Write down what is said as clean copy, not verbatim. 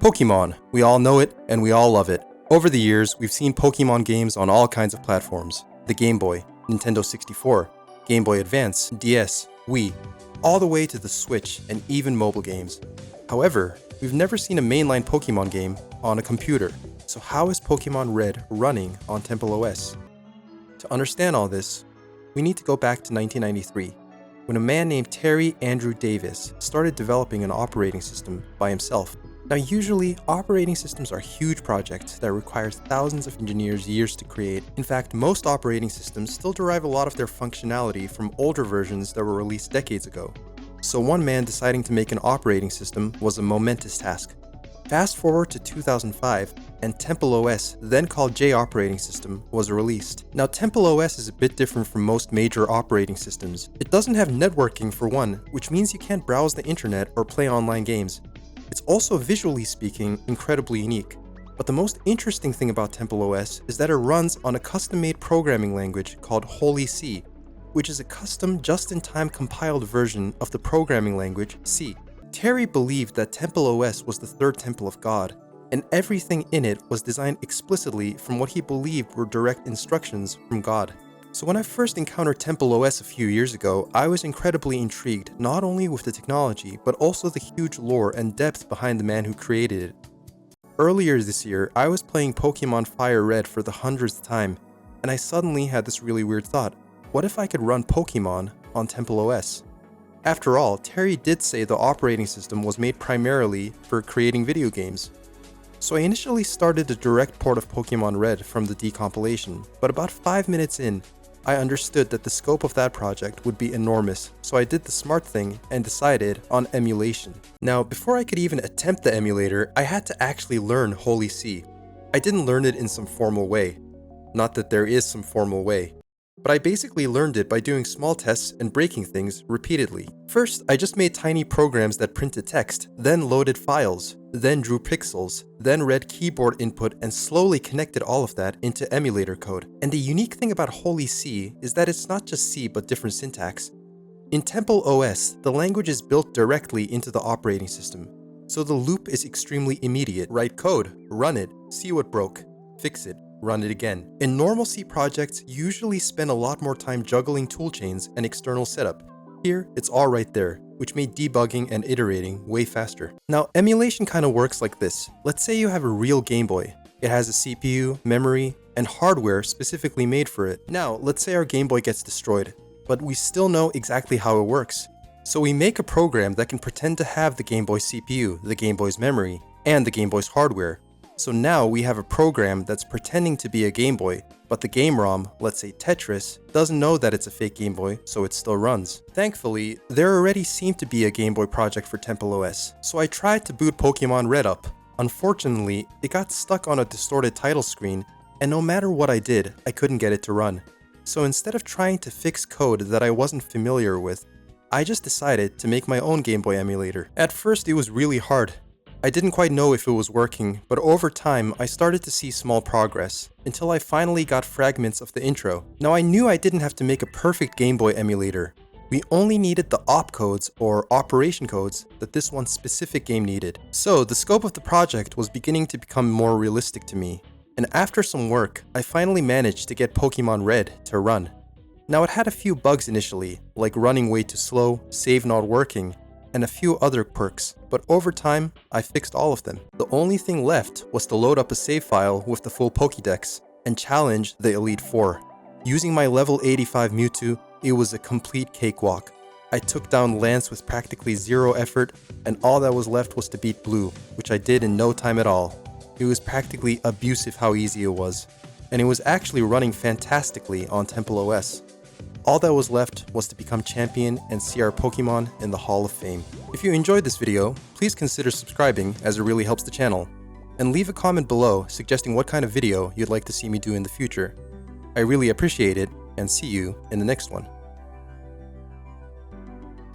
Pokemon. We all know it, and we all love it. Over the years, we've seen Pokemon games on all kinds of platforms. The Game Boy, Nintendo 64, Game Boy Advance, DS, Wii, all the way to the Switch and even mobile games. However, we've never seen a mainline Pokemon game on a computer. So how is Pokemon Red running on TempleOS? To understand all this, we need to go back to 1993, when a man named Terry Andrew Davis started developing an operating system by himself. Now usually, operating systems are huge projects that require thousands of engineers years to create. In fact, most operating systems still derive a lot of their functionality from older versions that were released decades ago. So one man deciding to make an operating system was a momentous task. Fast forward to 2005, and TempleOS, then called J Operating System, was released. Now TempleOS is a bit different from most major operating systems. It doesn't have networking for one, which means you can't browse the internet or play online games. It's also, visually speaking, incredibly unique. But the most interesting thing about TempleOS is that it runs on a custom-made programming language called Holy C, which is a custom, just-in-time compiled version of the programming language C. Terry believed that TempleOS was the third temple of God, and everything in it was designed explicitly from what he believed were direct instructions from God. So when I first encountered TempleOS a few years ago, I was incredibly intrigued not only with the technology, but also the huge lore and depth behind the man who created it. Earlier this year, I was playing Pokemon Fire Red for the 100th time, and I suddenly had this really weird thought. What if I could run Pokemon on TempleOS? After all, Terry did say the operating system was made primarily for creating video games. So I initially started a direct port of Pokemon Red from the decompilation, but about 5 minutes in, I understood that the scope of that project would be enormous, so I did the smart thing and decided on emulation. Now, before I could even attempt the emulator, I had to actually learn Holy C. I didn't learn it in some formal way. Not that there is some formal way. But I basically learned it by doing small tests and breaking things repeatedly. First, I just made tiny programs that printed text, then loaded files, then drew pixels, then read keyboard input and slowly connected all of that into emulator code. And the unique thing about Holy C is that it's not just C but different syntax. In TempleOS, the language is built directly into the operating system, so the loop is extremely immediate. Write code, run it, see what broke, fix it, run it again. In normal C projects, you usually spend a lot more time juggling toolchains and external setup. Here, it's all right there, which made debugging and iterating way faster. Now, emulation kind of works like this. Let's say you have a real Game Boy. It has a CPU, memory, and hardware specifically made for it. Now, let's say our Game Boy gets destroyed, but we still know exactly how it works. So we make a program that can pretend to have the Game Boy CPU, the Game Boy's memory, and the Game Boy's hardware. So now we have a program that's pretending to be a Game Boy, but the game ROM, let's say Tetris, doesn't know that it's a fake Game Boy, so it still runs. Thankfully, there already seemed to be a Game Boy project for TempleOS, so I tried to boot Pokemon Red up. Unfortunately, it got stuck on a distorted title screen, and no matter what I did, I couldn't get it to run. So instead of trying to fix code that I wasn't familiar with, I just decided to make my own Game Boy emulator. At first, it was really hard. I didn't quite know if it was working, but over time, I started to see small progress, until I finally got fragments of the intro. Now I knew I didn't have to make a perfect Game Boy emulator. We only needed the opcodes, or operation codes, that this one specific game needed. So the scope of the project was beginning to become more realistic to me, and after some work, I finally managed to get Pokemon Red to run. Now it had a few bugs initially, like running way too slow, save not working, and a few other quirks, but over time, I fixed all of them. The only thing left was to load up a save file with the full Pokédex and challenge the Elite Four. Using my level 85 Mewtwo, it was a complete cakewalk. I took down Lance with practically zero effort, and all that was left was to beat Blue, which I did in no time at all. It was practically abusive how easy it was, and it was actually running fantastically on TempleOS. All that was left was to become champion and see our Pokemon in the Hall of Fame. If you enjoyed this video, please consider subscribing as it really helps the channel. And leave a comment below suggesting what kind of video you'd like to see me do in the future. I really appreciate it, and see you in the next one.